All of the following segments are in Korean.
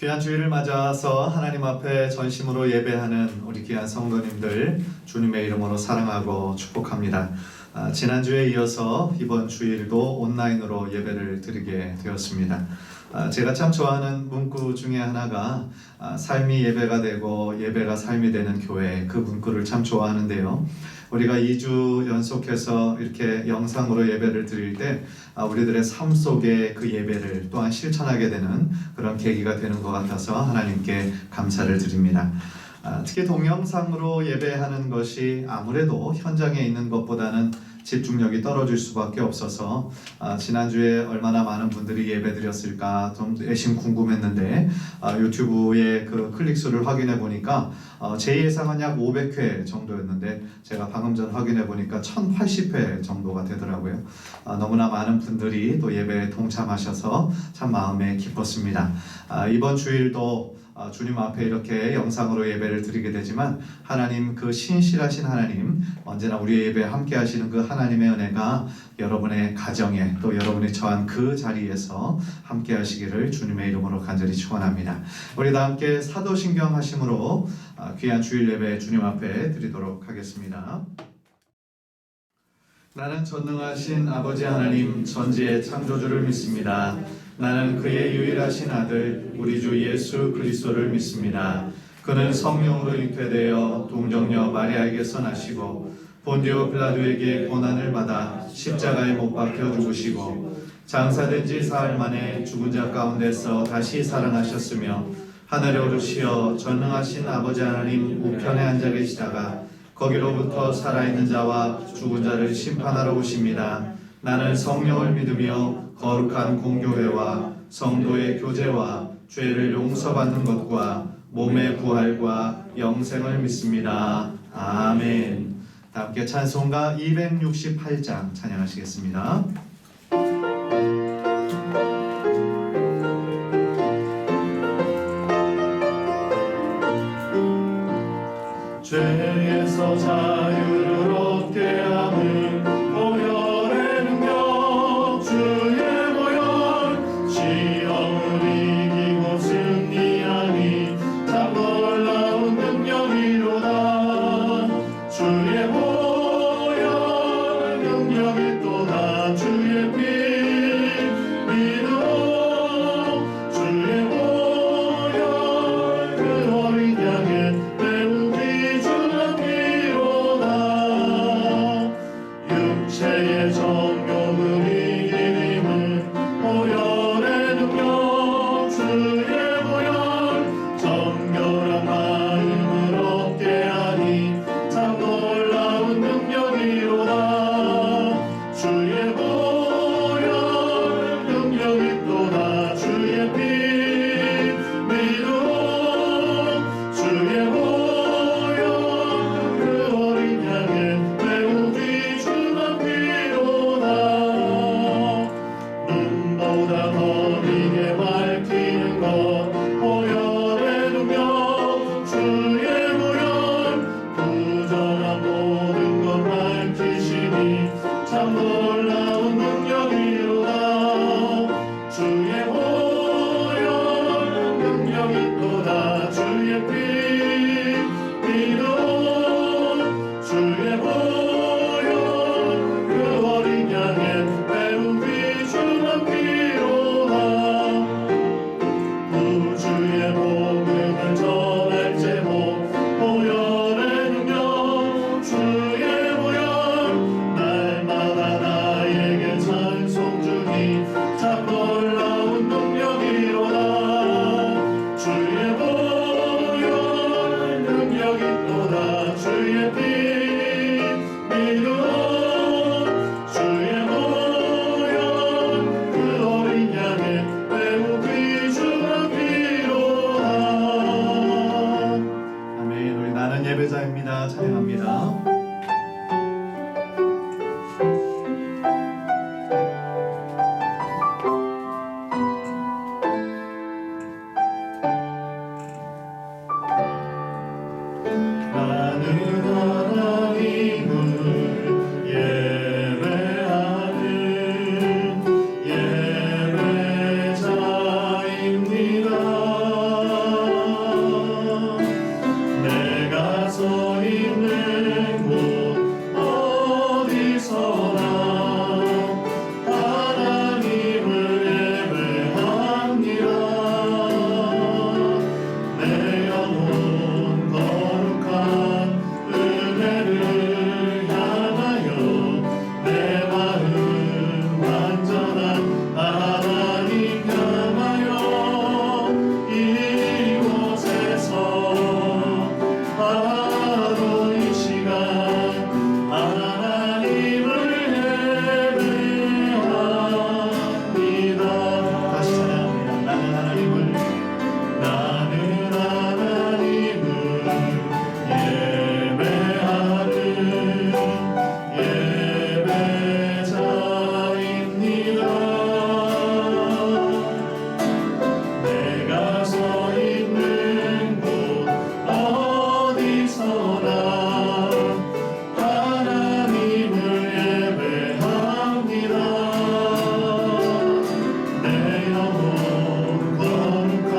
귀한 주일을 맞아서 하나님 앞에 전심으로 예배하는 우리 귀한 성도님들 주님의 이름으로 사랑하고 축복합니다. 지난주에 이어서 이번 주일도 온라인으로 예배를 드리게 되었습니다. 제가 참 좋아하는 문구 중에 하나가 삶이 예배가 되고 예배가 삶이 되는 교회, 그 문구를 참 좋아하는데요. 우리가 2주 연속해서 이렇게 영상으로 예배를 드릴 때 우리들의 삶 속에 그 예배를 또한 실천하게 되는 그런 계기가 되는 것 같아서 하나님께 감사를 드립니다. 특히 동영상으로 예배하는 것이 아무래도 현장에 있는 것보다는 집중력이 떨어질 수밖에 없어서 지난주에 얼마나 많은 분들이 예배드렸을까 좀 애심 궁금했는데 유튜브의 그 클릭수를 확인해 보니까 제 예상은 약 500회 정도였는데 제가 방금 전 확인해 보니까 1080회 정도가 되더라고요. 너무나 많은 분들이 또 예배에 동참하셔서 참 마음에 기뻤습니다. 이번 주일도 주님 앞에 이렇게 영상으로 예배를 드리게 되지만 하나님, 그 신실하신 하나님, 언제나 우리의 예배에 함께 하시는 그 하나님의 은혜가 여러분의 가정에 또 여러분이 처한 그 자리에서 함께 하시기를 주님의 이름으로 간절히 축원합니다. 우리 다 함께 사도신경 하심으로 귀한 주일 예배 주님 앞에 드리도록 하겠습니다. 나는 전능하신 아버지 하나님, 전지의 창조주를 믿습니다. 나는 그의 유일하신 아들 우리 주 예수 그리스도를 믿습니다. 그는 성령으로 잉태되어 동정녀 마리아에게서 나시고 본디오 빌라도에게 고난을 받아 십자가에 못 박혀 죽으시고 장사된 지 사흘 만에 죽은 자 가운데서 다시 살아나셨으며 하늘에 오르시어 전능하신 아버지 하나님 우편에 앉아 계시다가 거기로부터 살아있는 자와 죽은 자를 심판하러 오십니다. 나는 성령을 믿으며 거룩한 공교회와 성도의 교제와 죄를 용서받는 것과 몸의 부활과 영생을 믿습니다. 아멘. 함께 찬송가 268장 찬양하시겠습니다. 죄에서 자유를 얻게 하는 보혈의 능력, 주의 보혈, 시험을 이기고 승리하니 참 놀라운 능력이로다. 주의 보혈 능력이 또다. 주의 피 믿어. 주의 보혈 그 어린 양의 매우 육체의 정욕을 이기림은 보혈의 능력, 주의 보혈, 정결한 마음을 얻게 하니 참 놀라운 능력이로다. 주의 보혈 능력이 또다. 주의 피 믿어. 주의 보혈 그 어린 양의 매우 귀중한 피로다. 눈보다 더 비게 밝히는 것 보혈의 능력, 주의 보혈, 부정한 모든 것 밝히시니 참 놀라운 능력이로다. 주의 보혈 능력이 또다. 주의 피 믿어. 주의 보혈 그 어린 양의 매우 귀중한 피로다. 우주의 복음을 전할 제목 보혈의 능력, 주의 보혈, 날마다 어디서나 하나님을 예배합니다. 내 영혼 거룩한 은혜를 향하여 내 마음 완전한 하나님 향하여 이곳에서 바로 이 시간 하나님을 예배합니다. 다시 찬양합니다. 나는 하나님을 예배하는 예배자입니다. 내가 서 있는 곳 어디서나 하나님을 예배합니다. 내 영혼 거룩한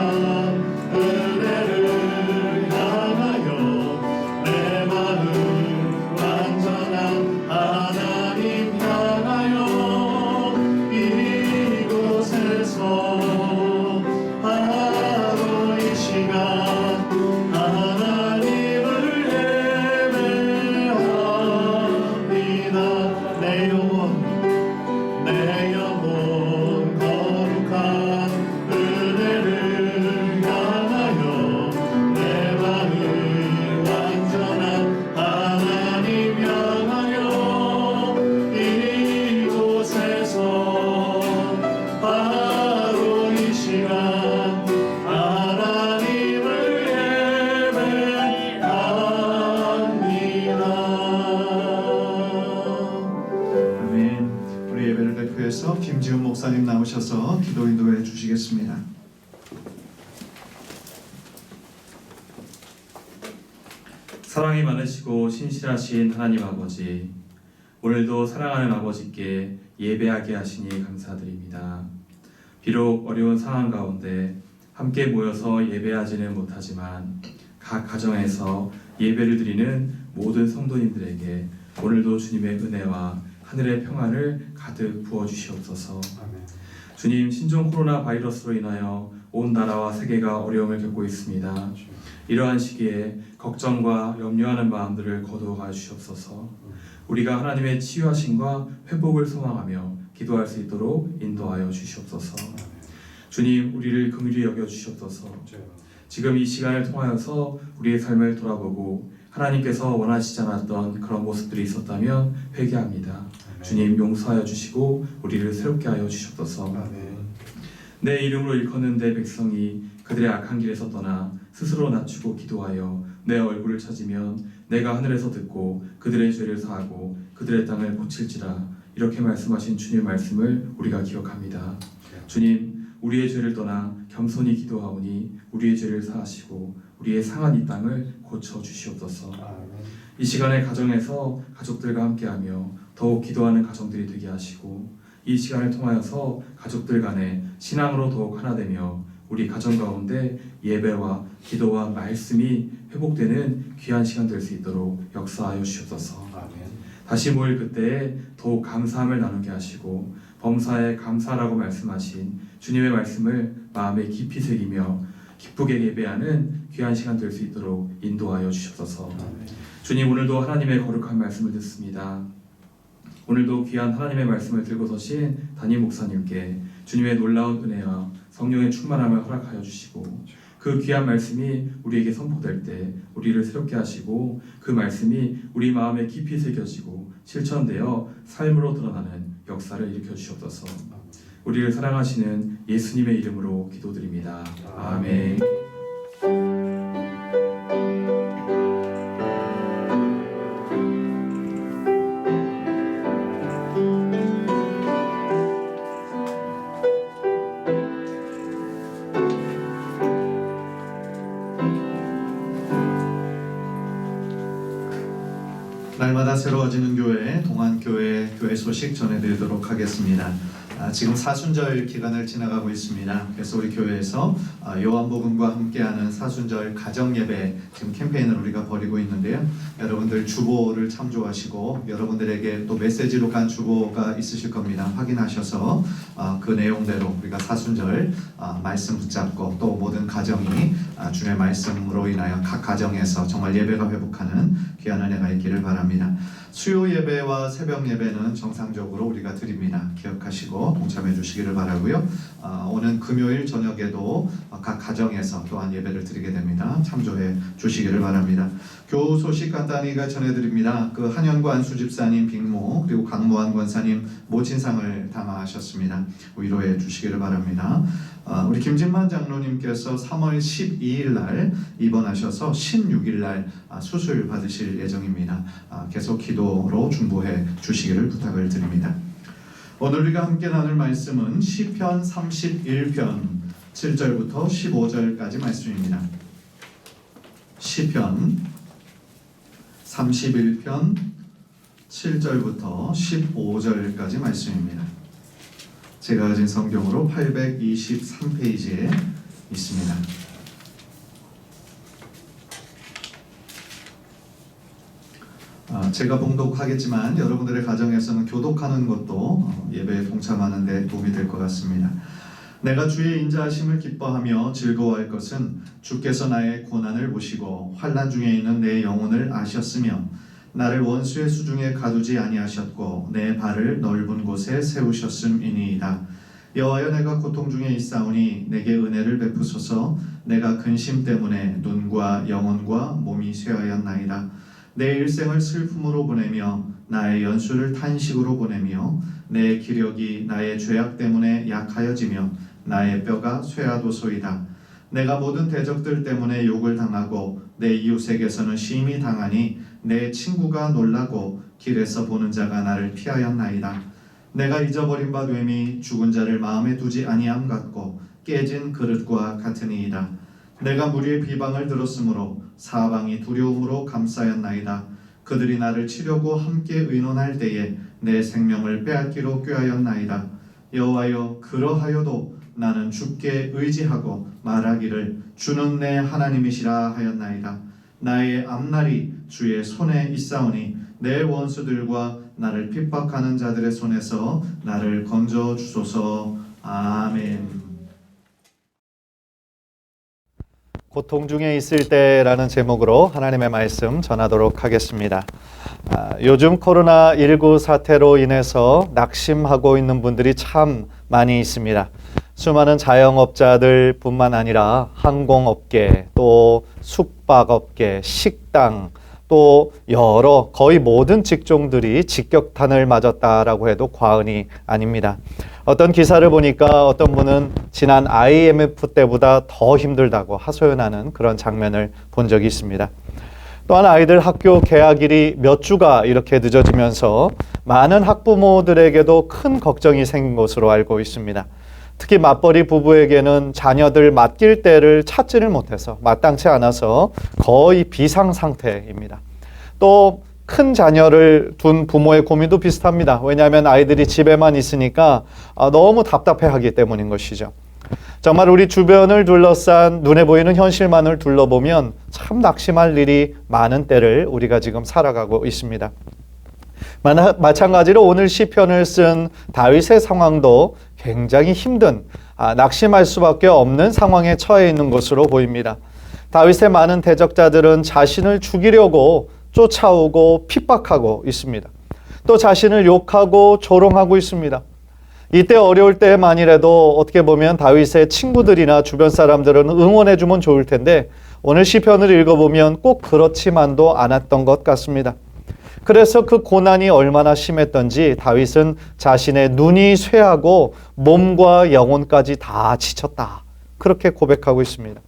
은혜를 향하여 내 마음 완전한 하나님 향하여 이곳에서 바로 이 시간 하나님을 예배합니다. 내 영혼 거룩한 은혜를 향하여 내 마음 완전한 하나님 향하여 이곳에서 바로 이 시간 하나님을 예배합니다. 아멘. 우리 예배를 대표해서 김지훈 목사님 나오셔서 기도 인도해 주시겠습니다. 사랑이 많으시고 신실하신 하나님 아버지, 오늘도 사랑하는 아버지께 예배하게 하시니 감사드립니다. 비록 어려운 상황 가운데 함께 모여서 예배하지는 못하지만 각 가정에서 예배를 드리는 모든 성도님들에게 오늘도 주님의 은혜와 하늘의 평안을 가득 부어주시옵소서. 주님, 신종 코로나 바이러스로 인하여 온 나라와 세계가 어려움을 겪고 있습니다. 이러한 시기에 걱정과 염려하는 마음들을 거두어 주시옵소서. 우리가 하나님의 치유하심과 회복을 소망하며 기도할 수 있도록 인도하여 주시옵소서. 주님, 우리를 긍휼히 여겨 주시옵소서. 지금 이 시간을 통하여서 우리의 삶을 돌아보고 하나님께서 원하시지 않았던 그런 모습들이 있었다면 회개합니다. 주님, 용서하여 주시고 우리를 새롭게 하여 주시옵소서. 내 이름으로 일컫는 내 백성이 그들의 악한 길에서 떠나 스스로 낮추고 기도하여 내 얼굴을 찾으면 내가 하늘에서 듣고 그들의 죄를 사하고 그들의 땅을 고칠지라. 이렇게 말씀하신 주님의 말씀을 우리가 기억합니다. 주님, 우리의 죄를 떠나 겸손히 기도하오니 우리의 죄를 사하시고 우리의 상한 이 땅을 고쳐 주시옵소서. 이 시간에 가정에서 가족들과 함께하며 더욱 기도하는 가정들이 되게 하시고 이 시간을 통하여서 가족들 간에 신앙으로 더욱 하나 되며 우리 가정 가운데 예배와 기도와 말씀이 회복되는 귀한 시간 될 수 있도록 역사하여 주시옵소서. 다시 모일 그때에 더욱 감사함을 나누게 하시고 범사에 감사라고 말씀하신 주님의 말씀을 마음에 깊이 새기며 기쁘게 예배하는 귀한 시간 될 수 있도록 인도하여 주시옵소서. 주님, 오늘도 하나님의 거룩한 말씀을 듣습니다. 오늘도 귀한 하나님의 말씀을 들고 서신 담임 목사님께 주님의 놀라운 은혜와 성령의 충만함을 허락하여 주시고 그 귀한 말씀이 우리에게 선포될 때 우리를 새롭게 하시고 그 말씀이 우리 마음에 깊이 새겨지고 실천되어 삶으로 드러나는 역사를 일으켜 주시옵소서. 우리를 사랑하시는 예수님의 이름으로 기도드립니다. 아멘. 날마다 새로워지는 교회 동안교회 교회 소식 전해드리도록 하겠습니다. 지금 사순절 기간을 지나가고 있습니다. 그래서 우리 교회에서 요한복음과 함께하는 사순절 가정예배 지금 캠페인을 우리가 벌이고 있는데요. 여러분들 주보를 참조하시고 여러분들에게 또 메시지로 간 주보가 있으실 겁니다. 확인하셔서 그 내용대로 우리가 사순절 말씀 붙잡고 또 모든 가정이 주의 말씀으로 인하여 각 가정에서 정말 예배가 회복하는 귀한 은혜가 있기를 바랍니다. 수요 예배와 새벽 예배는 정상적으로 우리가 드립니다. 기억하시고 동참해 주시기를 바라고요. 오는 금요일 저녁에도 각 가정에서 또한 예배를 드리게 됩니다. 참조해 주시기를 바랍니다. 교우 소식 간단히가 전해드립니다. 그 한현구 안수 집사님 빅모 그리고 강모한 권사님 모친상을 당하셨습니다. 위로해 주시기를 바랍니다. 우리 김진만 장로님께서 3월 12일 날 입원하셔서 16일 날 수술 받으실 예정입니다. 계속 기도로 중보해 주시기를 부탁을 드립니다. 오늘 우리가 함께 나눌 말씀은 시편 31편 7절부터 15절까지 말씀입니다. 시편 31편 7절부터 15절까지 말씀입니다. 제가 가진 성경으로 823페이지에 있습니다. 제가 봉독하겠지만 여러분들의 가정에서는 교독하는 것도 예배에 동참하는 데 도움이 될 것 같습니다. 내가 주의 인자하심을 기뻐하며 즐거워할 것은 주께서 나의 고난을 보시고 환난 중에 있는 내 영혼을 아셨으며 나를 원수의 수중에 가두지 아니하셨고 내 발을 넓은 곳에 세우셨음이니이다. 여호와여 내가 고통 중에 있사오니 내게 은혜를 베푸소서. 내가 근심 때문에 눈과 영혼과 몸이 쇠하였나이다. 내 일생을 슬픔으로 보내며 나의 연수를 탄식으로 보내며 내 기력이 나의 죄악 때문에 약하여지며 나의 뼈가 쇠하도소이다. 내가 모든 대적들 때문에 욕을 당하고 내 이웃에게서는 심히 당하니 내 친구가 놀라고 길에서 보는 자가 나를 피하였나이다. 내가 잊어버린 바 됨이 죽은 자를 마음에 두지 아니함 같고 깨진 그릇과 같으니이다. 내가 무리의 비방을 들었으므로 사방이 두려움으로 감싸였나이다. 그들이 나를 치려고 함께 의논할 때에 내 생명을 빼앗기로 꾀하였나이다. 여호와여 그러하여도 나는 주께 의지하고 말하기를 주는 내 하나님이시라 하였나이다. 나의 앞날이 주의 손에 있사오니 내 원수들과 나를 핍박하는 자들의 손에서 나를 건져 주소서. 아멘. 고통 중에 있을 때라는 제목으로 하나님의 말씀 전하도록 하겠습니다. 요즘 코로나19 사태로 인해서 낙심하고 있는 분들이 참 많이 있습니다. 수많은 자영업자들 뿐만 아니라 항공업계, 또 숙박업계, 식당, 또 여러 거의 모든 직종들이 직격탄을 맞았다라고 해도 과언이 아닙니다. 어떤 기사를 보니까 어떤 분은 지난 IMF 때보다 더 힘들다고 하소연하는 그런 장면을 본 적이 있습니다. 또한 아이들 학교 개학일이 몇 주가 이렇게 늦어지면서 많은 학부모들에게도 큰 걱정이 생긴 것으로 알고 있습니다. 특히 맞벌이 부부에게는 자녀들 맡길 때를 찾지를 못해서 마땅치 않아서 거의 비상 상태입니다. 또 큰 자녀를 둔 부모의 고민도 비슷합니다. 왜냐하면 아이들이 집에만 있으니까 너무 답답해하기 때문인 것이죠. 정말 우리 주변을 둘러싼 눈에 보이는 현실만을 둘러보면 참 낙심할 일이 많은 때를 우리가 지금 살아가고 있습니다. 마찬가지로 오늘 시편을 쓴 다윗의 상황도 굉장히 힘든, 낙심할 수밖에 없는 상황에 처해 있는 것으로 보입니다. 다윗의 많은 대적자들은 자신을 죽이려고 쫓아오고 핍박하고 있습니다. 또 자신을 욕하고 조롱하고 있습니다. 이때 어려울 때만이라도 어떻게 보면 다윗의 친구들이나 주변 사람들은 응원해주면 좋을 텐데 오늘 시편을 읽어보면 꼭 그렇지만도 않았던 것 같습니다. 그래서 그 고난이 얼마나 심했던지 다윗은 자신의 눈이 쇠하고 몸과 영혼까지 다 지쳤다. 그렇게 고백하고 있습니다.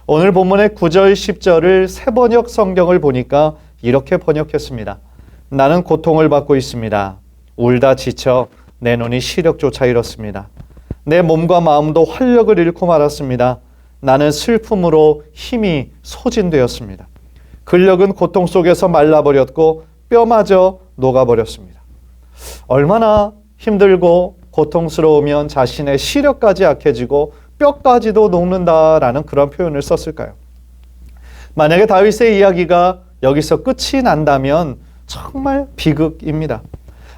오늘 본문의 9절, 10절을 새번역 성경을 보니까 이렇게 번역했습니다. 나는 고통을 받고 있습니다. 울다 지쳐 내 눈이 시력조차 잃었습니다. 내 몸과 마음도 활력을 잃고 말았습니다. 나는 슬픔으로 힘이 소진되었습니다. 근력은 고통 속에서 말라버렸고 뼈마저 녹아버렸습니다. 얼마나 힘들고 고통스러우면 자신의 시력까지 약해지고 뼈까지도 녹는다라는 그런 표현을 썼을까요? 만약에 다윗의 이야기가 여기서 끝이 난다면 정말 비극입니다.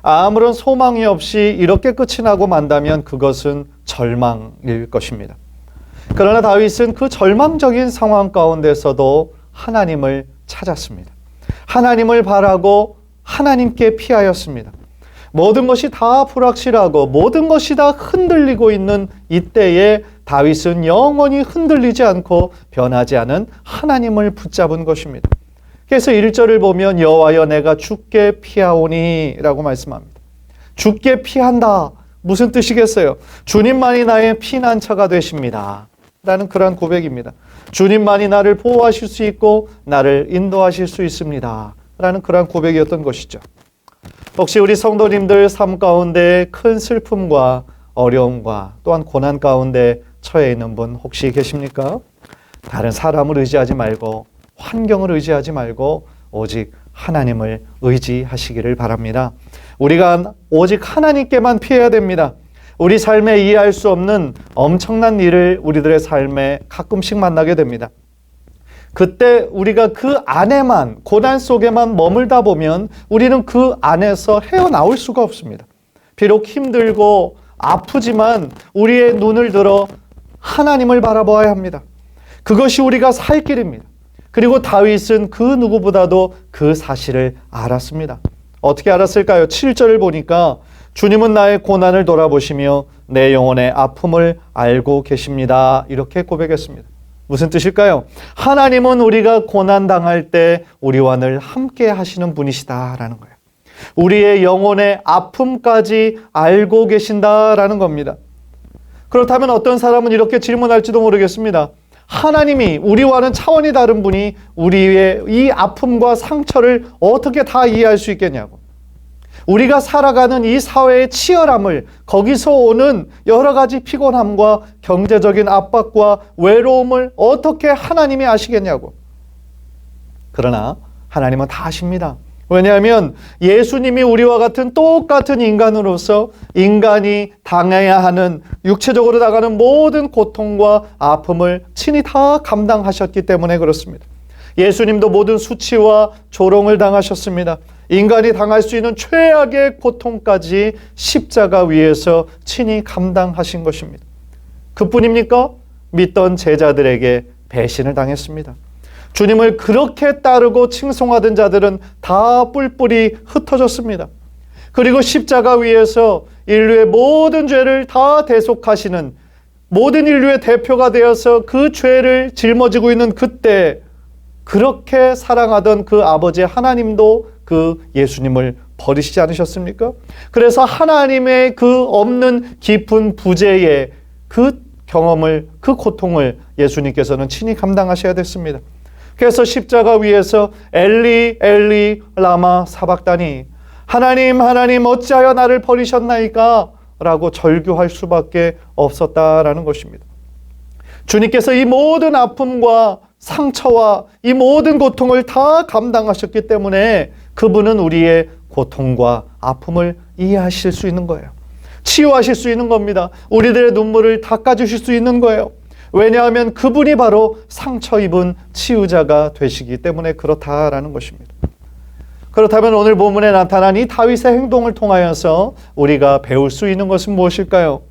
아무런 소망이 없이 이렇게 끝이 나고 만다면 그것은 절망일 것입니다. 그러나 다윗은 그 절망적인 상황 가운데서도 하나님을 찾았습니다. 하나님을 바라고 하나님께 피하였습니다. 모든 것이 다 불확실하고 모든 것이 다 흔들리고 있는 이때에 다윗은 영원히 흔들리지 않고 변하지 않은 하나님을 붙잡은 것입니다. 그래서 1절을 보면 여호와여 내가 주께 피하오니 라고 말씀합니다. 주께 피한다. 무슨 뜻이겠어요? 주님만이 나의 피난처가 되십니다. 라는 그러한 고백입니다. 주님만이 나를 보호하실 수 있고 나를 인도하실 수 있습니다. 라는 그러한 고백이었던 것이죠. 혹시 우리 성도님들 삶 가운데 큰 슬픔과 어려움과 또한 고난 가운데 처해 있는 분 혹시 계십니까? 다른 사람을 의지하지 말고 환경을 의지하지 말고 오직 하나님을 의지하시기를 바랍니다. 우리가 오직 하나님께만 피해야 됩니다. 우리 삶에 이해할 수 없는 엄청난 일을 우리들의 삶에 가끔씩 만나게 됩니다. 그때 우리가 그 안에만, 고난 속에만 머물다 보면 우리는 그 안에서 헤어나올 수가 없습니다. 비록 힘들고 아프지만 우리의 눈을 들어 하나님을 바라보아야 합니다. 그것이 우리가 살 길입니다. 그리고 다윗은 그 누구보다도 그 사실을 알았습니다. 어떻게 알았을까요? 7절을 보니까 주님은 나의 고난을 돌아보시며 내 영혼의 아픔을 알고 계십니다. 이렇게 고백했습니다. 무슨 뜻일까요? 하나님은 우리가 고난당할 때 우리와 늘 함께 하시는 분이시다라는 거예요. 우리의 영혼의 아픔까지 알고 계신다라는 겁니다. 그렇다면 어떤 사람은 이렇게 질문할지도 모르겠습니다. 하나님이 우리와는 차원이 다른 분이 우리의 이 아픔과 상처를 어떻게 다 이해할 수 있겠냐고. 우리가 살아가는 이 사회의 치열함을, 거기서 오는 여러 가지 피곤함과 경제적인 압박과 외로움을 어떻게 하나님이 아시겠냐고. 그러나 하나님은 다 아십니다. 왜냐하면 예수님이 우리와 같은 똑같은 인간으로서 인간이 당해야 하는 육체적으로 나가는 모든 고통과 아픔을 친히 다 감당하셨기 때문에 그렇습니다. 예수님도 모든 수치와 조롱을 당하셨습니다. 인간이 당할 수 있는 최악의 고통까지 십자가 위에서 친히 감당하신 것입니다. 그뿐입니까? 믿던 제자들에게 배신을 당했습니다. 주님을 그렇게 따르고 칭송하던 자들은 다 뿔뿔이 흩어졌습니다. 그리고 십자가 위에서 인류의 모든 죄를 다 대속하시는 모든 인류의 대표가 되어서 그 죄를 짊어지고 있는 그때 그렇게 사랑하던 그 아버지 하나님도 그 예수님을 버리시지 않으셨습니까? 그래서 하나님의 그 없는 깊은 부재의 그 경험을, 그 고통을 예수님께서는 친히 감당하셔야 됐습니다. 그래서 십자가 위에서 엘리 엘리 라마 사박다니, 하나님 하나님 어찌하여 나를 버리셨나이까? 라고 절규할 수밖에 없었다라는 것입니다. 주님께서 이 모든 아픔과 상처와 이 모든 고통을 다 감당하셨기 때문에 그분은 우리의 고통과 아픔을 이해하실 수 있는 거예요. 치유하실 수 있는 겁니다. 우리들의 눈물을 닦아주실 수 있는 거예요. 왜냐하면 그분이 바로 상처 입은 치유자가 되시기 때문에 그렇다라는 것입니다. 그렇다면 오늘 본문에 나타난 이 다윗의 행동을 통하여서 우리가 배울 수 있는 것은 무엇일까요?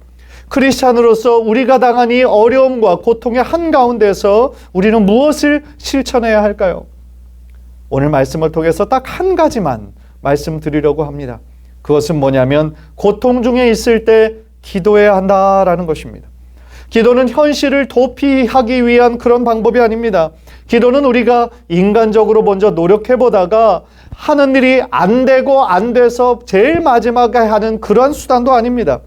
크리스찬으로서 우리가 당한 이 어려움과 고통의 한가운데서 우리는 무엇을 실천해야 할까요? 오늘 말씀을 통해서 딱 한 가지만 말씀드리려고 합니다. 그것은 뭐냐면 고통 중에 있을 때 기도해야 한다라는 것입니다. 기도는 현실을 도피하기 위한 그런 방법이 아닙니다. 기도는 우리가 인간적으로 먼저 노력해보다가 하는 일이 안 되고 안 돼서 제일 마지막에 하는 그런 수단도 아닙니다.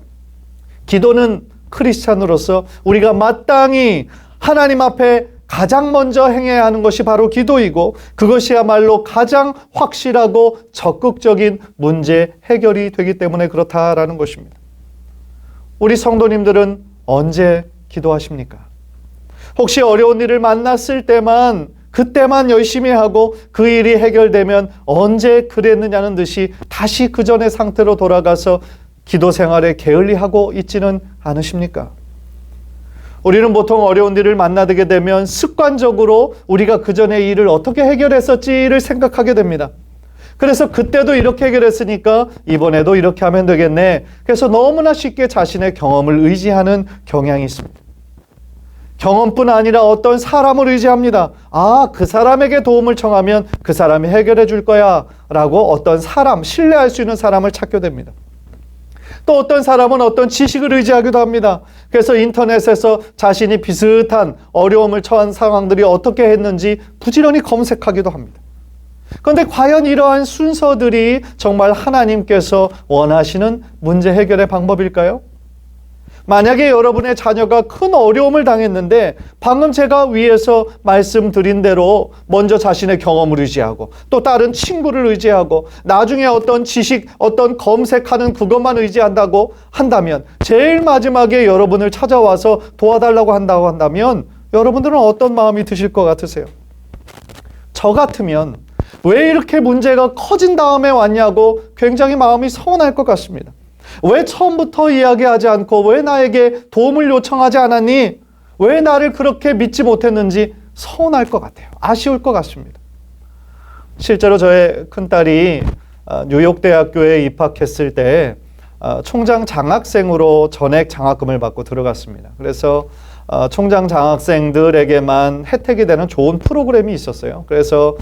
기도는 크리스찬으로서 우리가 마땅히 하나님 앞에 가장 먼저 행해야 하는 것이 바로 기도이고 그것이야말로 가장 확실하고 적극적인 문제 해결이 되기 때문에 그렇다라는 것입니다. 우리 성도님들은 언제 기도하십니까? 혹시 어려운 일을 만났을 때만 그때만 열심히 하고 그 일이 해결되면 언제 그랬느냐는 듯이 다시 그 전의 상태로 돌아가서 기도 생활에 게을리하고 있지는 않으십니까? 우리는 보통 어려운 일을 만나게 되면 습관적으로 우리가 그전에 일을 어떻게 해결했었지를 생각하게 됩니다. 그래서 그때도 이렇게 해결했으니까 이번에도 이렇게 하면 되겠네. 그래서 너무나 쉽게 자신의 경험을 의지하는 경향이 있습니다. 경험뿐 아니라 어떤 사람을 의지합니다. 그 사람에게 도움을 청하면 그 사람이 해결해 줄 거야 라고 어떤 사람, 신뢰할 수 있는 사람을 찾게 됩니다. 또 어떤 사람은 어떤 지식을 의지하기도 합니다. 그래서 인터넷에서 자신이 비슷한 어려움을 처한 상황들이 어떻게 했는지 부지런히 검색하기도 합니다. 그런데 과연 이러한 순서들이 정말 하나님께서 원하시는 문제 해결의 방법일까요? 만약에 여러분의 자녀가 큰 어려움을 당했는데 방금 제가 위에서 말씀드린 대로 먼저 자신의 경험을 의지하고 또 다른 친구를 의지하고 나중에 어떤 지식, 어떤 검색하는 그것만 의지한다고 한다면 제일 마지막에 여러분을 찾아와서 도와달라고 한다고 한다면 여러분들은 어떤 마음이 드실 것 같으세요? 저 같으면 왜 이렇게 문제가 커진 다음에 왔냐고 굉장히 마음이 서운할 것 같습니다. 왜 처음부터 이야기하지 않고 왜 나에게 도움을 요청하지 않았니? 왜 나를 그렇게 믿지 못했는지 서운할 것 같아요. 아쉬울 것 같습니다. 실제로 저의 큰딸이 뉴욕대학교에 입학했을 때 총장 장학생으로 전액 장학금을 받고 들어갔습니다. 그래서 총장 장학생들에게만 혜택이 되는 좋은 프로그램이 있었어요. 그래서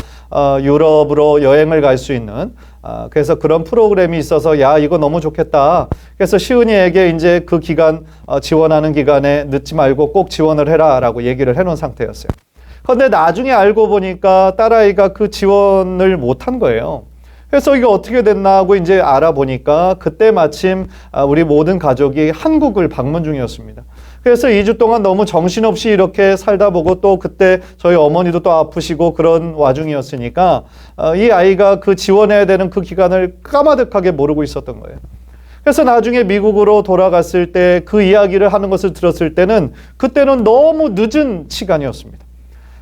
유럽으로 여행을 갈 수 있는 그래서 그런 프로그램이 있어서 야 이거 너무 좋겠다. 그래서 시은이에게 이제 그 기간 지원하는 기간에 늦지 말고 꼭 지원을 해라라고 얘기를 해놓은 상태였어요. 그런데 나중에 알고 보니까 딸아이가 그 지원을 못한 거예요. 그래서 이게 어떻게 됐나 하고 이제 알아보니까 그때 마침 우리 모든 가족이 한국을 방문 중이었습니다. 그래서 2주 동안 너무 정신없이 이렇게 살다 보고 또 그때 저희 어머니도 또 아프시고 그런 와중이었으니까 이 아이가 그 지원해야 되는 그 기간을 까마득하게 모르고 있었던 거예요. 그래서 나중에 미국으로 돌아갔을 때 그 이야기를 하는 것을 들었을 때는 그때는 너무 늦은 시간이었습니다.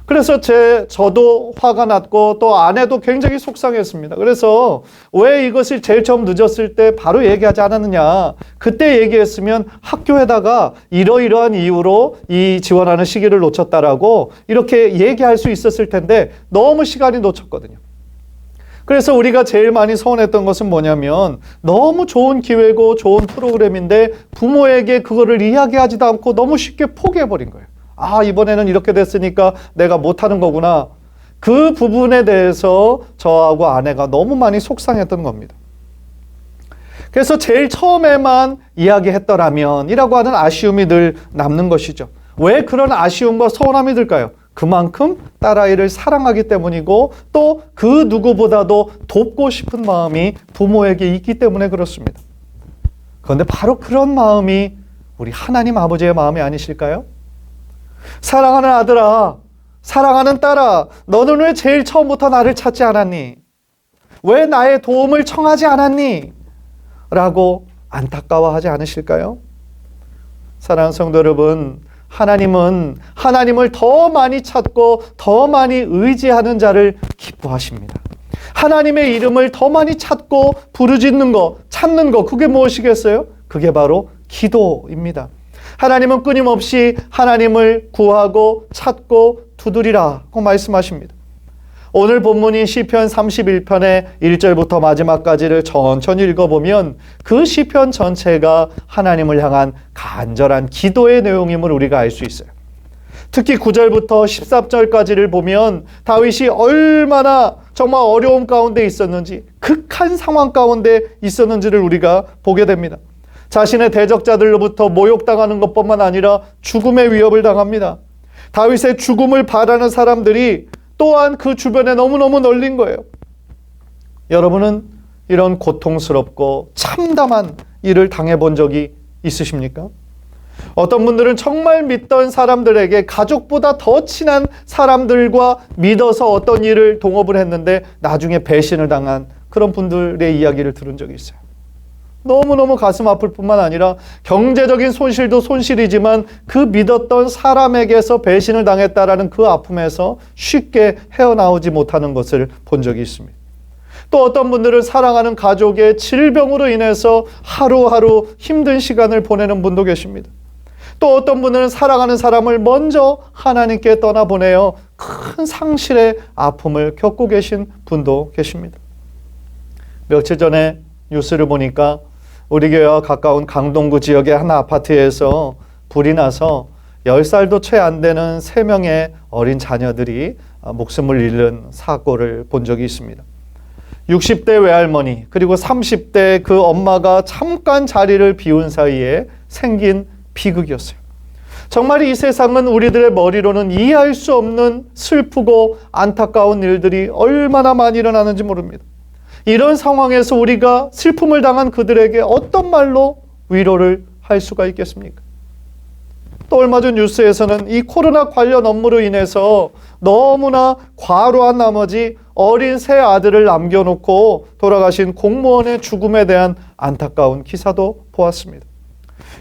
그래서 저도 화가 났고 또 아내도 굉장히 속상했습니다. 그래서 왜 이것을 제일 처음 늦었을 때 바로 얘기하지 않았느냐. 그때 얘기했으면 학교에다가 이러이러한 이유로 이 지원하는 시기를 놓쳤다라고 이렇게 얘기할 수 있었을 텐데 너무 시간이 놓쳤거든요. 그래서 우리가 제일 많이 서운했던 것은 뭐냐면 너무 좋은 기회고 좋은 프로그램인데 부모에게 그거를 이야기하지도 않고 너무 쉽게 포기해버린 거예요. 이번에는 이렇게 됐으니까 내가 못하는 거구나. 그 부분에 대해서 저하고 아내가 너무 많이 속상했던 겁니다. 그래서 제일 처음에만 이야기했더라면 이라고 하는 아쉬움이 늘 남는 것이죠. 왜 그런 아쉬움과 서운함이 들까요? 그만큼 딸아이를 사랑하기 때문이고 또 그 누구보다도 돕고 싶은 마음이 부모에게 있기 때문에 그렇습니다. 그런데 바로 그런 마음이 우리 하나님 아버지의 마음이 아니실까요? 사랑하는 아들아, 사랑하는 딸아, 너는 왜 제일 처음부터 나를 찾지 않았니? 왜 나의 도움을 청하지 않았니? 라고 안타까워하지 않으실까요? 사랑하는 성도 여러분, 하나님은 하나님을 더 많이 찾고 더 많이 의지하는 자를 기뻐하십니다. 하나님의 이름을 더 많이 찾고 부르짖는 거, 찾는 거, 그게 무엇이겠어요? 그게 바로 기도입니다. 하나님은 끊임없이 하나님을 구하고 찾고 두드리라고 말씀하십니다. 오늘 본문인 시편 31편의 1절부터 마지막까지를 천천히 읽어보면 그 시편 전체가 하나님을 향한 간절한 기도의 내용임을 우리가 알 수 있어요. 특히 9절부터 13절까지를 보면 다윗이 얼마나 정말 어려움 가운데 있었는지, 극한 상황 가운데 있었는지를 우리가 보게 됩니다. 자신의 대적자들로부터 모욕당하는 것뿐만 아니라 죽음의 위협을 당합니다. 다윗의 죽음을 바라는 사람들이 또한 그 주변에 너무너무 널린 거예요. 여러분은 이런 고통스럽고 참담한 일을 당해본 적이 있으십니까? 어떤 분들은 정말 믿던 사람들에게 가족보다 더 친한 사람들과 믿어서 어떤 일을 동업을 했는데 나중에 배신을 당한 그런 분들의 이야기를 들은 적이 있어요. 너무너무 가슴 아플 뿐만 아니라 경제적인 손실도 손실이지만 그 믿었던 사람에게서 배신을 당했다라는 그 아픔에서 쉽게 헤어나오지 못하는 것을 본 적이 있습니다. 또 어떤 분들은 사랑하는 가족의 질병으로 인해서 하루하루 힘든 시간을 보내는 분도 계십니다. 또 어떤 분은 사랑하는 사람을 먼저 하나님께 떠나보내어 큰 상실의 아픔을 겪고 계신 분도 계십니다. 며칠 전에 뉴스를 보니까 우리 교회와 가까운 강동구 지역의 한 아파트에서 불이 나서 10살도 채 안 되는 3명의 어린 자녀들이 목숨을 잃는 사고를 본 적이 있습니다. 60대 외할머니 그리고 30대 그 엄마가 잠깐 자리를 비운 사이에 생긴 비극이었어요. 정말 이 세상은 우리들의 머리로는 이해할 수 없는 슬프고 안타까운 일들이 얼마나 많이 일어나는지 모릅니다. 이런 상황에서 우리가 슬픔을 당한 그들에게 어떤 말로 위로를 할 수가 있겠습니까? 또 얼마 전 뉴스에서는 이 코로나 관련 업무로 인해서 너무나 과로한 나머지 어린 세 아들을 남겨놓고 돌아가신 공무원의 죽음에 대한 안타까운 기사도 보았습니다.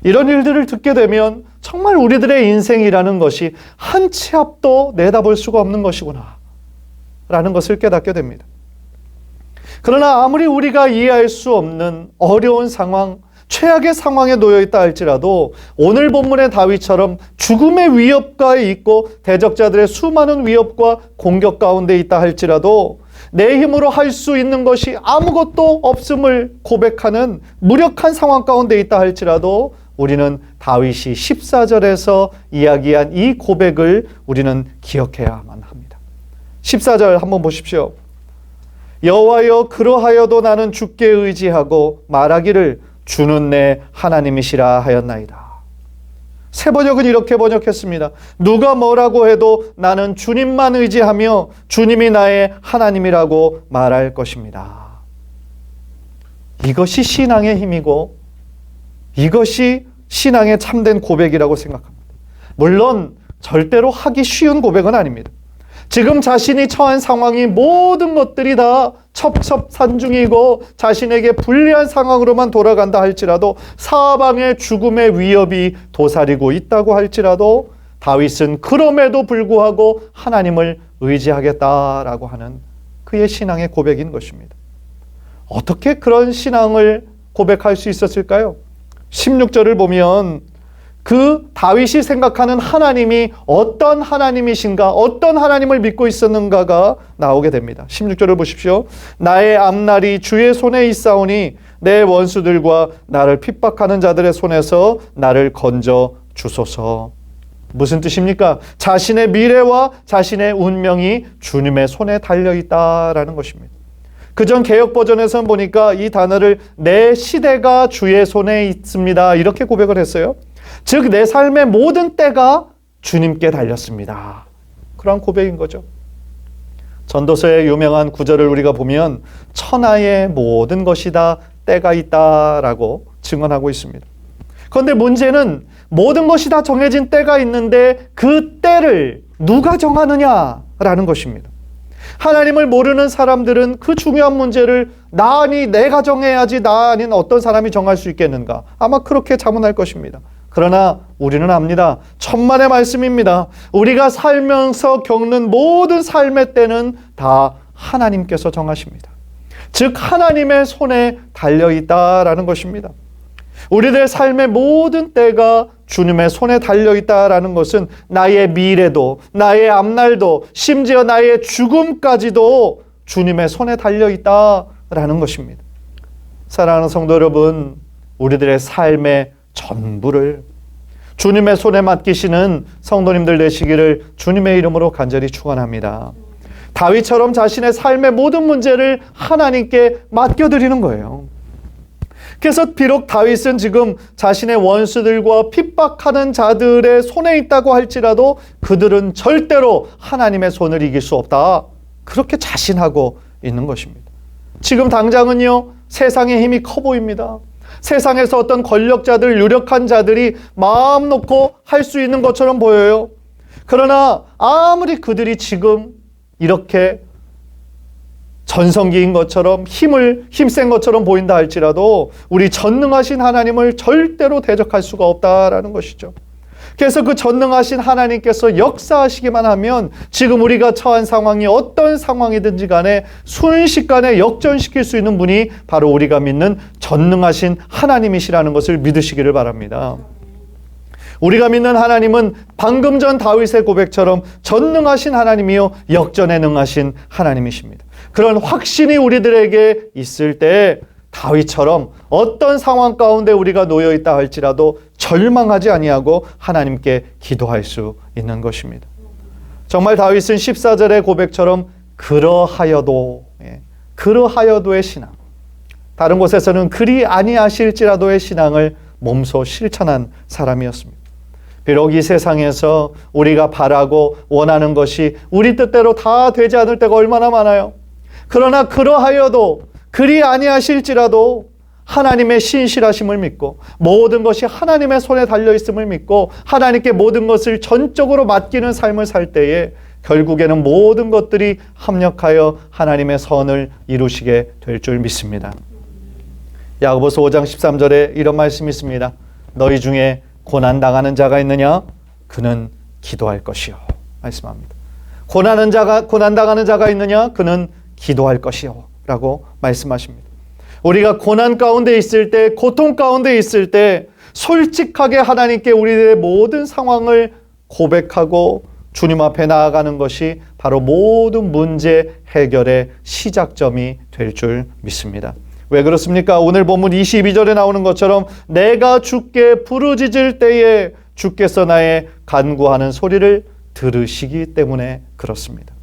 이런 일들을 듣게 되면 정말 우리들의 인생이라는 것이 한 치 앞도 내다볼 수가 없는 것이구나 라는 것을 깨닫게 됩니다. 그러나 아무리 우리가 이해할 수 없는 어려운 상황, 최악의 상황에 놓여 있다 할지라도 오늘 본문의 다윗처럼 죽음의 위협가에 있고 대적자들의 수많은 위협과 공격 가운데 있다 할지라도 내 힘으로 할 수 있는 것이 아무것도 없음을 고백하는 무력한 상황 가운데 있다 할지라도 우리는 다윗이 14절에서 이야기한 이 고백을 우리는 기억해야만 합니다. 14절 한번 보십시오. 여호와여 그러하여도 나는 주께 의지하고 말하기를 주는 내 하나님이시라 하였나이다. 새 번역은 이렇게 번역했습니다. 누가 뭐라고 해도 나는 주님만 의지하며 주님이 나의 하나님이라고 말할 것입니다. 이것이 신앙의 힘이고 이것이 신앙의 참된 고백이라고 생각합니다. 물론 절대로 하기 쉬운 고백은 아닙니다. 지금 자신이 처한 상황이 모든 것들이 다 첩첩산중이고 자신에게 불리한 상황으로만 돌아간다 할지라도 사방에 죽음의 위협이 도사리고 있다고 할지라도 다윗은 그럼에도 불구하고 하나님을 의지하겠다라고 하는 그의 신앙의 고백인 것입니다. 어떻게 그런 신앙을 고백할 수 있었을까요? 16절을 보면 그 다윗이 생각하는 하나님이 어떤 하나님이신가, 어떤 하나님을 믿고 있었는가가 나오게 됩니다. 16절을 보십시오. 나의 앞날이 주의 손에 있사오니 내 원수들과 나를 핍박하는 자들의 손에서 나를 건져 주소서. 무슨 뜻입니까? 자신의 미래와 자신의 운명이 주님의 손에 달려있다라는 것입니다. 그전 개역 버전에서는 보니까 이 단어를 내 시대가 주의 손에 있습니다 이렇게 고백을 했어요. 즉 내 삶의 모든 때가 주님께 달렸습니다. 그런 고백인 거죠. 전도서의 유명한 구절을 우리가 보면 천하의 모든 것이 다 때가 있다라고 증언하고 있습니다. 그런데 문제는 모든 것이 다 정해진 때가 있는데 그 때를 누가 정하느냐라는 것입니다. 하나님을 모르는 사람들은 그 중요한 문제를 나 아니 내가 정해야지 나 아닌 어떤 사람이 정할 수 있겠는가? 아마 그렇게 자문할 것입니다. 그러나 우리는 압니다. 천만의 말씀입니다. 우리가 살면서 겪는 모든 삶의 때는 다 하나님께서 정하십니다. 즉 하나님의 손에 달려있다라는 것입니다. 우리들의 삶의 모든 때가 주님의 손에 달려있다라는 것은 나의 미래도 나의 앞날도 심지어 나의 죽음까지도 주님의 손에 달려있다라는 것입니다. 사랑하는 성도 여러분, 우리들의 삶의 전부를 주님의 손에 맡기시는 성도님들 되시기를 주님의 이름으로 간절히 축원합니다. 다윗처럼 자신의 삶의 모든 문제를 하나님께 맡겨드리는 거예요. 그래서 비록 다윗은 지금 자신의 원수들과 핍박하는 자들의 손에 있다고 할지라도 그들은 절대로 하나님의 손을 이길 수 없다. 그렇게 자신하고 있는 것입니다. 지금 당장은요, 세상의 힘이 커 보입니다. 세상에서 어떤 권력자들, 유력한 자들이 마음 놓고 할 수 있는 것처럼 보여요. 그러나 아무리 그들이 지금 이렇게 전성기인 것처럼 힘센 것처럼 보인다 할지라도 우리 전능하신 하나님을 절대로 대적할 수가 없다라는 것이죠. 그래서 그 전능하신 하나님께서 역사하시기만 하면 지금 우리가 처한 상황이 어떤 상황이든지 간에 순식간에 역전시킬 수 있는 분이 바로 우리가 믿는 전능하신 하나님이시라는 것을 믿으시기를 바랍니다. 우리가 믿는 하나님은 방금 전 다윗의 고백처럼 전능하신 하나님이요 역전에 능하신 하나님이십니다. 그런 확신이 우리들에게 있을 때 다윗처럼 어떤 상황 가운데 우리가 놓여 있다 할지라도 절망하지 아니하고 하나님께 기도할 수 있는 것입니다. 정말 다윗은 14절의 고백처럼 그러하여도의 신앙, 다른 곳에서는 그리 아니하실지라도의 신앙을 몸소 실천한 사람이었습니다. 비록 이 세상에서 우리가 바라고 원하는 것이 우리 뜻대로 다 되지 않을 때가 얼마나 많아요. 그러나 그러하여도 그리 아니하실지라도 하나님의 신실하심을 믿고 모든 것이 하나님의 손에 달려있음을 믿고 하나님께 모든 것을 전적으로 맡기는 삶을 살 때에 결국에는 모든 것들이 합력하여 하나님의 선을 이루시게 될 줄 믿습니다. 야고보서 5장 13절에 이런 말씀이 있습니다. 너희 중에 고난당하는 자가 있느냐? 그는 기도할 것이요. 말씀합니다. 고난당하는 자가 있느냐? 그는 기도할 것이요. 라고 말씀하십니다. 우리가 고난 가운데 있을 때, 고통 가운데 있을 때 솔직하게 하나님께 우리들의 모든 상황을 고백하고 주님 앞에 나아가는 것이 바로 모든 문제 해결의 시작점이 될 줄 믿습니다. 왜 그렇습니까? 오늘 본문 22절에 나오는 것처럼 내가 주께 부르짖을 때에 주께서 나의 간구하는 소리를 들으시기 때문에 그렇습니다.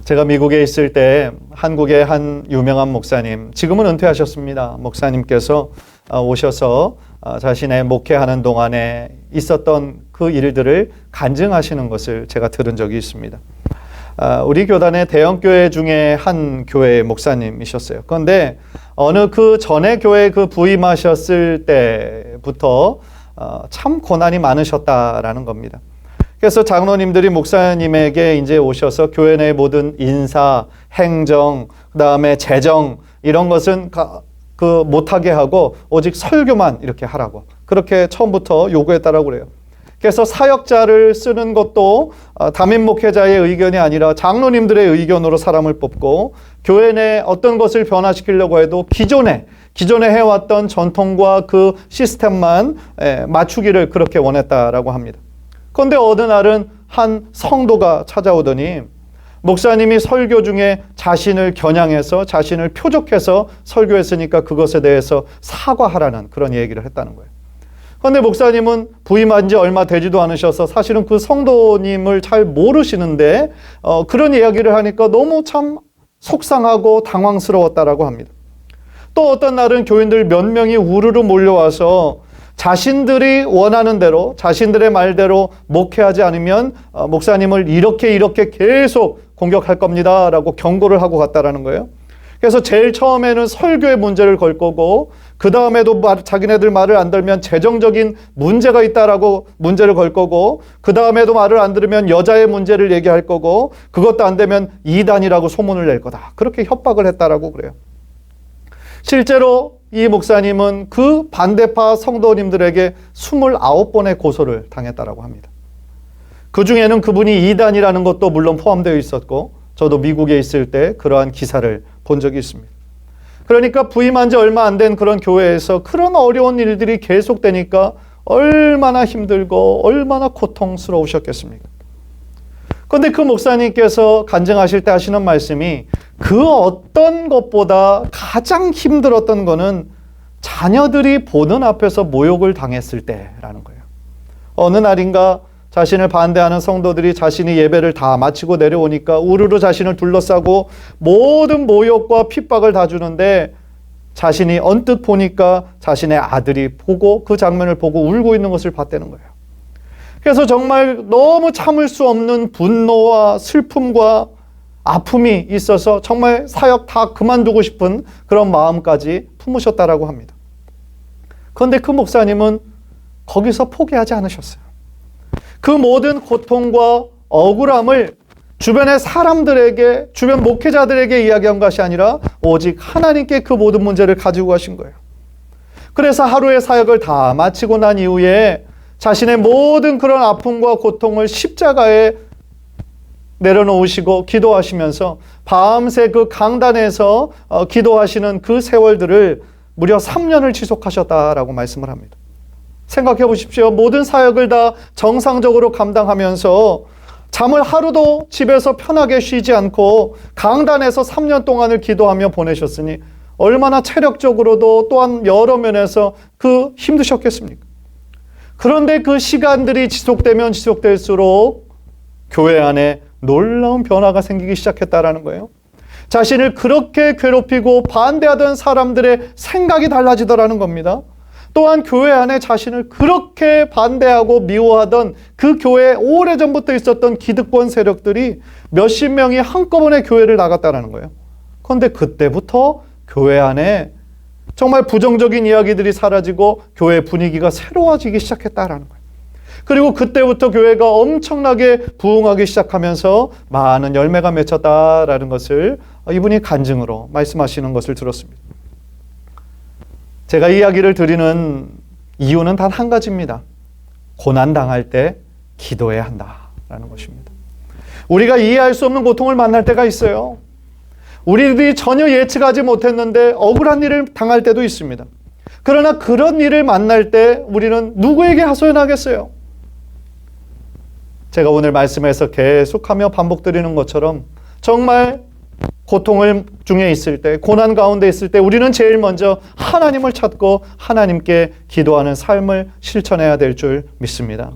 제가 미국에 있을 때 한국의 한 유명한 목사님, 지금은 은퇴하셨습니다. 목사님께서 오셔서 자신의 목회하는 동안에 있었던 그 일들을 간증하시는 것을 제가 들은 적이 있습니다. 우리 교단의 대형교회 중에 한 교회의 목사님이셨어요. 그런데 어느 그 전에 교회 그 부임하셨을 때부터 참 고난이 많으셨다라는 겁니다. 그래서 장로님들이 목사님에게 이제 오셔서 교회 내 모든 인사, 행정, 그다음에 재정 이런 것은 못하게 하고 오직 설교만 이렇게 하라고 그렇게 처음부터 요구했다라고 그래요. 그래서 사역자를 쓰는 것도 담임 목회자의 의견이 아니라 장로님들의 의견으로 사람을 뽑고 교회 내 어떤 것을 변화시키려고 해도 기존에 해왔던 전통과 그 시스템만 맞추기를 그렇게 원했다라고 합니다. 그런데 어느 날은 한 성도가 찾아오더니 목사님이 설교 중에 자신을 겨냥해서 자신을 표적해서 설교했으니까 그것에 대해서 사과하라는 그런 얘기를 했다는 거예요. 그런데 목사님은 부임한 지 얼마 되지도 않으셔서 사실은 그 성도님을 잘 모르시는데 그런 이야기를 하니까 너무 참 속상하고 당황스러웠다라고 합니다. 또 어떤 날은 교인들 몇 명이 우르르 몰려와서 자신들이 원하는 대로 자신들의 말대로 목회하지 않으면 목사님을 이렇게 계속 공격할 겁니다 라고 경고를 하고 갔다라는 거예요. 그래서 제일 처음에는 설교의 문제를 걸 거고 그 다음에도 자기네들 말을 안 들으면 재정적인 문제가 있다라고 문제를 걸 거고 그 다음에도 말을 안 들으면 여자의 문제를 얘기할 거고 그것도 안 되면 이단이라고 소문을 낼 거다. 그렇게 협박을 했다라고 그래요. 실제로 이 목사님은 그 반대파 성도님들에게 29번의 고소를 당했다라고 합니다. 그 중에는 그분이 이단이라는 것도 물론 포함되어 있었고 저도 미국에 있을 때 그러한 기사를 본 적이 있습니다. 그러니까 부임한 지 얼마 안 된 그런 교회에서 그런 어려운 일들이 계속되니까 얼마나 힘들고 얼마나 고통스러우셨겠습니까? 그런데 그 목사님께서 간증하실 때 하시는 말씀이 그 어떤 것보다 가장 힘들었던 거는 자녀들이 보는 앞에서 모욕을 당했을 때라는 거예요. 어느 날인가 자신을 반대하는 성도들이 자신이 예배를 다 마치고 내려오니까 우르르 자신을 둘러싸고 모든 모욕과 핍박을 다 주는데 자신이 언뜻 보니까 자신의 아들이 보고 그 장면을 보고 울고 있는 것을 봤다는 거예요. 그래서 정말 너무 참을 수 없는 분노와 슬픔과 아픔이 있어서 정말 사역 다 그만두고 싶은 그런 마음까지 품으셨다라고 합니다. 그런데 그 목사님은 거기서 포기하지 않으셨어요. 그 모든 고통과 억울함을 주변의 사람들에게, 주변 목회자들에게 이야기한 것이 아니라 오직 하나님께 그 모든 문제를 가지고 가신 거예요. 그래서 하루의 사역을 다 마치고 난 이후에 자신의 모든 그런 아픔과 고통을 십자가에 내려놓으시고 기도하시면서 밤새 그 강단에서 기도하시는 그 세월들을 무려 3년을 지속하셨다라고 말씀을 합니다. 생각해 보십시오. 모든 사역을 다 정상적으로 감당하면서 잠을 하루도 집에서 편하게 쉬지 않고 강단에서 3년 동안을 기도하며 보내셨으니 얼마나 체력적으로도 또한 여러 면에서 힘드셨겠습니까? 그런데 그 시간들이 지속되면 지속될수록 교회 안에 놀라운 변화가 생기기 시작했다라는 거예요. 자신을 그렇게 괴롭히고 반대하던 사람들의 생각이 달라지더라는 겁니다. 또한 교회 안에 자신을 그렇게 반대하고 미워하던 그 교회에 오래전부터 있었던 기득권 세력들이 몇십 명이 한꺼번에 교회를 나갔다는 거예요. 그런데 그때부터 교회 안에 정말 부정적인 이야기들이 사라지고 교회 분위기가 새로워지기 시작했다는 거예요. 그리고 그때부터 교회가 엄청나게 부흥하기 시작하면서 많은 열매가 맺혔다라는 것을 이분이 간증으로 말씀하시는 것을 들었습니다. 제가 이야기를 드리는 이유는 단 한 가지입니다. 고난당할 때 기도해야 한다라는 것입니다. 우리가 이해할 수 없는 고통을 만날 때가 있어요. 우리들이 전혀 예측하지 못했는데 억울한 일을 당할 때도 있습니다. 그러나 그런 일을 만날 때 우리는 누구에게 하소연하겠어요? 제가 오늘 말씀에서 계속하며 반복드리는 것처럼 정말 고통을 중에 있을 때, 고난 가운데 있을 때 우리는 제일 먼저 하나님을 찾고 하나님께 기도하는 삶을 실천해야 될 줄 믿습니다.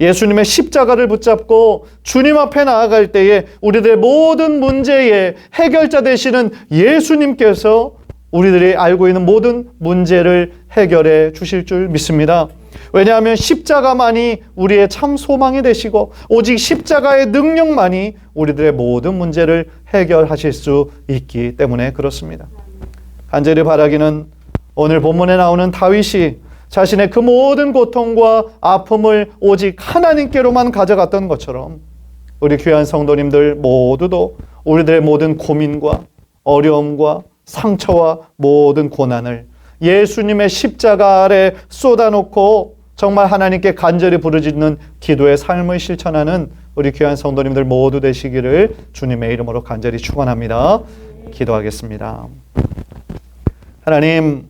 예수님의 십자가를 붙잡고 주님 앞에 나아갈 때에 우리들의 모든 문제의 해결자 되시는 예수님께서 우리들이 알고 있는 모든 문제를 해결해 주실 줄 믿습니다. 왜냐하면 십자가만이 우리의 참 소망이 되시고 오직 십자가의 능력만이 우리들의 모든 문제를 해결하실 수 있기 때문에 그렇습니다. 간절히 바라기는 오늘 본문에 나오는 다윗이 자신의 그 모든 고통과 아픔을 오직 하나님께로만 가져갔던 것처럼 우리 귀한 성도님들 모두도 우리들의 모든 고민과 어려움과 상처와 모든 고난을 예수님의 십자가 아래 쏟아놓고 정말 하나님께 간절히 부르짖는 기도의 삶을 실천하는 우리 귀한 성도님들 모두 되시기를 주님의 이름으로 간절히 축원합니다. 기도하겠습니다. 하나님,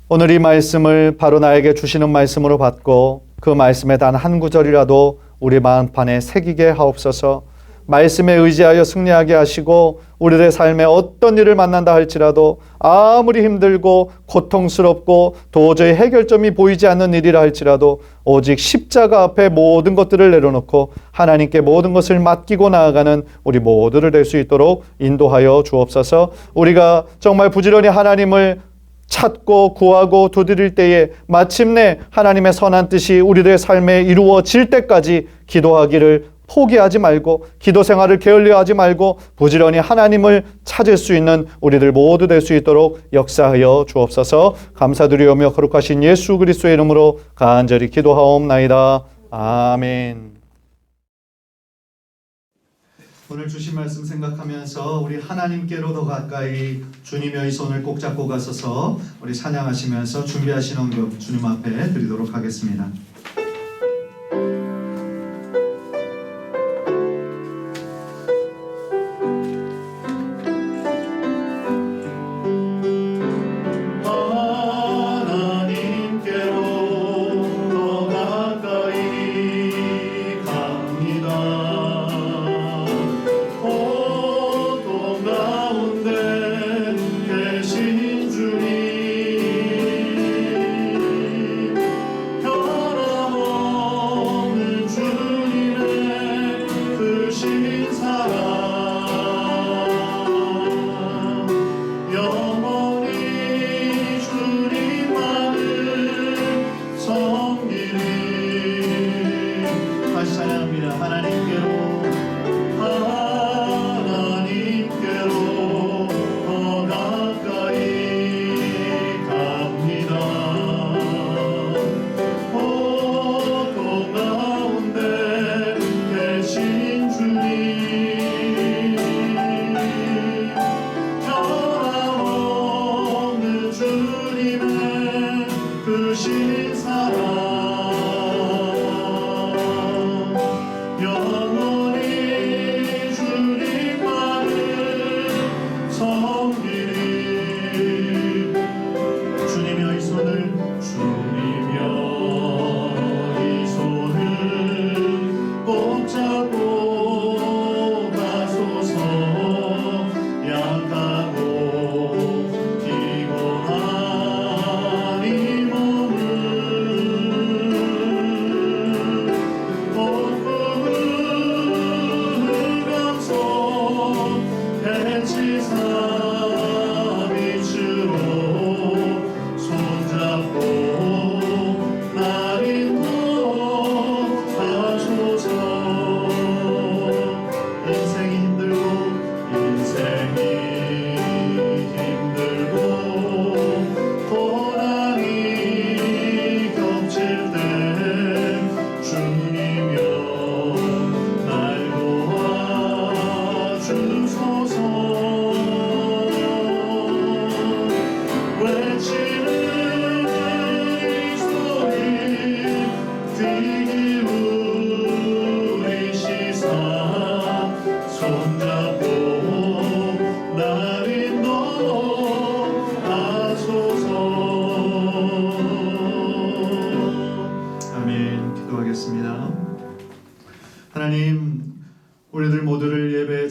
오늘 이 말씀을 바로 나에게 주시는 말씀으로 받고 그 말씀의 단 한 구절이라도 우리 마음판에 새기게 하옵소서. 말씀에 의지하여 승리하게 하시고 우리들의 삶에 어떤 일을 만난다 할지라도 아무리 힘들고 고통스럽고 도저히 해결점이 보이지 않는 일이라 할지라도 오직 십자가 앞에 모든 것들을 내려놓고 하나님께 모든 것을 맡기고 나아가는 우리 모두를 될 수 있도록 인도하여 주옵소서. 우리가 정말 부지런히 하나님을 찾고 구하고 두드릴 때에 마침내 하나님의 선한 뜻이 우리들의 삶에 이루어질 때까지 기도하기를 포기하지 말고 기도 생활을 게을리하지 말고 부지런히 하나님을 찾을 수 있는 우리들 모두 될 수 있도록 역사하여 주옵소서. 감사드리오며 거룩하신 예수 그리스도의 이름으로 간절히 기도하옵나이다. 아멘. 오늘 주신 말씀 생각하면서 우리 하나님께로 더 가까이 주님의 손을 꼭 잡고 가서서 우리 찬양하시면서 준비하신 언급 주님 앞에 드리도록 하겠습니다. 주님의 크신 사랑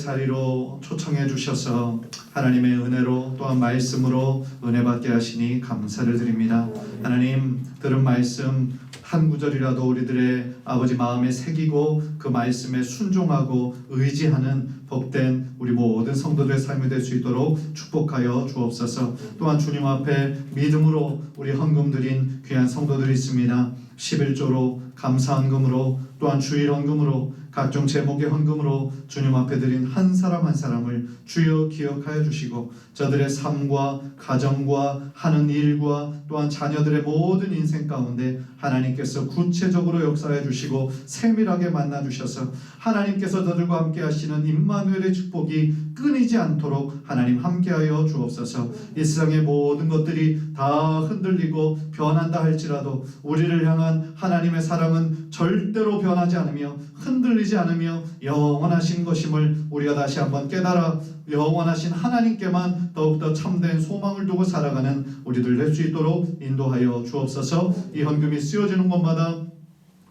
자리로 초청해 주셔서 하나님의 은혜로 또한 말씀으로 은혜 받게 하시니 감사를 드립니다. 하나님, 들은 말씀 한 구절이라도 우리들의 아버지 마음에 새기고 그 말씀에 순종하고 의지하는 복된 우리 모든 성도들의 삶이 될 수 있도록 축복하여 주옵소서. 또한 주님 앞에 믿음으로 우리 헌금 드린 귀한 성도들이 있습니다. 11조로 감사 헌금으로 또한 주일 헌금으로 각종 제목의 헌금으로 주님 앞에 드린 한 사람 한 사람을 주여 기억하여 주시고 저들의 삶과 가정과 하는 일과 또한 자녀들의 모든 인생 가운데 하나님께서 구체적으로 역사해 주시고 세밀하게 만나 주셔서 하나님께서 저들과 함께 하시는 임마누엘의 축복이 끊이지 않도록 하나님 함께하여 주옵소서. 이 세상의 모든 것들이 다 흔들리고 변한다 할지라도 우리를 향한 하나님의 사랑은 절대로 변하지 않으며 흔들리지 않으며 영원하신 것임을 우리가 다시 한번 깨달아 영원하신 하나님께만 더욱더 참된 소망을 두고 살아가는 우리들 될 수 있도록 인도하여 주옵소서. 이 헌금이 쓰여지는 곳마다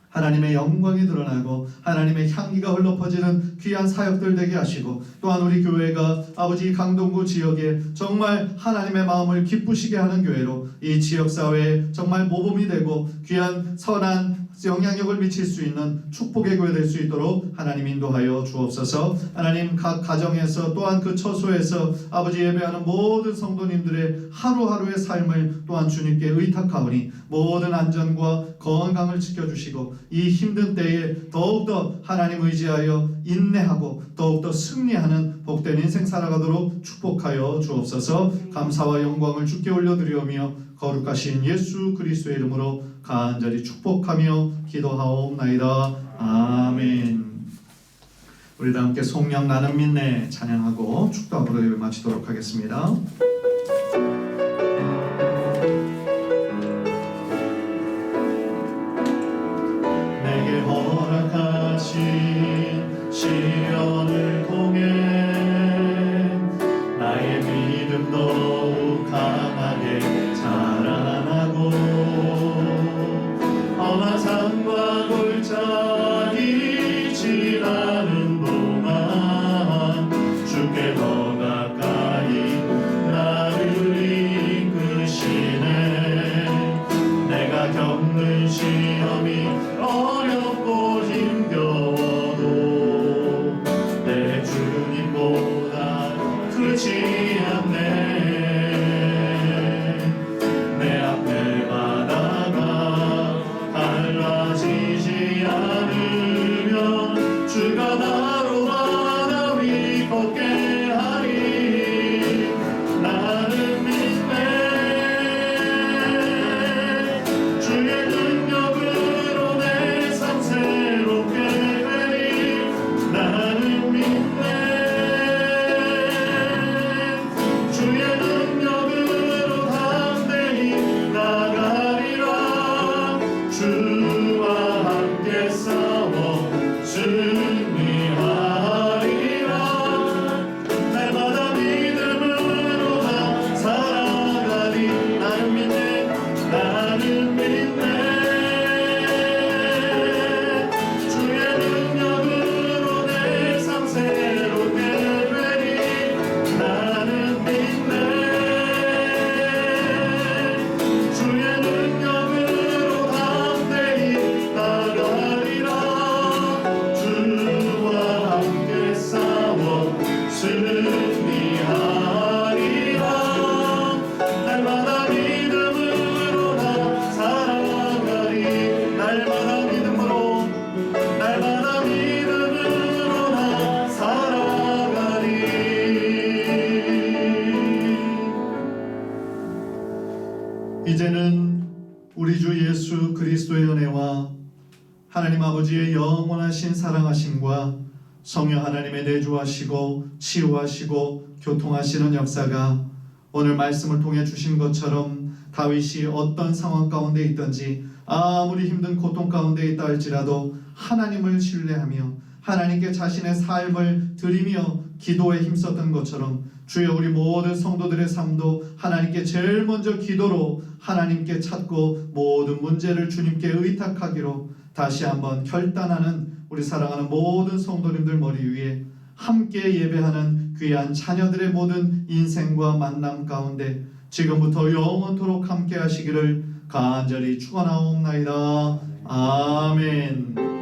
하나님의 영광이 드러나고 하나님의 향기가 흘러 퍼지는 귀한 사역들 되게 하시고 또한 우리 교회가 아버지 강동구 지역에 정말 하나님의 마음을 기쁘시게 하는 교회로 이 지역사회에 정말 모범이 되고 귀한 선한 영향력을 미칠 수 있는 축복의 교회 될 수 있도록 하나님 인도하여 주옵소서. 하나님, 각 가정에서 또한 그 처소에서 아버지 예배하는 모든 성도님들의 하루하루의 삶을 또한 주님께 의탁하오니 모든 안전과 건강을 지켜주시고 이 힘든 때에 더욱더 하나님 의지하여 인내하고 더욱더 승리하는 복된 인생 살아가도록 축복하여 주옵소서. 감사와 영광을 주께 올려드리오며 거룩하신 예수 그리스도의 이름으로 간절히 축복하며 기도하옵나이다. 아멘. 우리 다 함께 속령 나는 믿네 찬양하고 축도하고 예배 마치도록 하겠습니다. 내게 허락하신 시련을 통해 나의 믿음 더욱 강하게 자라나고 험한 산과 골짜기 지나는 동안 주께 더 가까이 나를 이끄시네. 내가 겪는 시험이 어렵고 힘겨워도 내 주님보다 크지 않네. 내 앞에 바다가 달라지지 않으면 주가 나로 바다 위 걷게 하리. 나는 믿네. 주의 능력으로 내 삶 새롭게 되리. 나는 믿네. 주의 능력으로 담대히 나가리라. 주와 함께 싸워 승리하리라. 날마다 믿음으로 나 살아가리. 나는 믿네. 나는 믿네. 주의 능력으로 내 삶 새롭게 되리. 나는 믿네. 주의 능력으로 담대히 나가리라. 주와 함께 싸워 승리하리라. 날마다 믿음으로 나 살아가리. 날마다 믿음으로 나 살아가리. 이제는 우리 주 예수 그리스도의 은혜와 하나님 아버지의 영원하신 사랑하심과 성령 하나님의 내주하시고 치유하시고 교통하시는 역사가 오늘 말씀을 통해 주신 것처럼 다윗이 어떤 상황 가운데 있든지 아무리 힘든 고통 가운데 있다 할지라도 하나님을 신뢰하며 하나님께 자신의 삶을 드리며 기도에 힘썼던 것처럼 주여 우리 모든 성도들의 삶도 하나님께 제일 먼저 기도로 하나님께 찾고 모든 문제를 주님께 의탁하기로 다시 한번 결단하는 우리 사랑하는 모든 성도님들 머리 위에 함께 예배하는 귀한 자녀들의 모든 인생과 만남 가운데 지금부터 영원토록 함께 하시기를 간절히 축원하옵나이다. 아멘.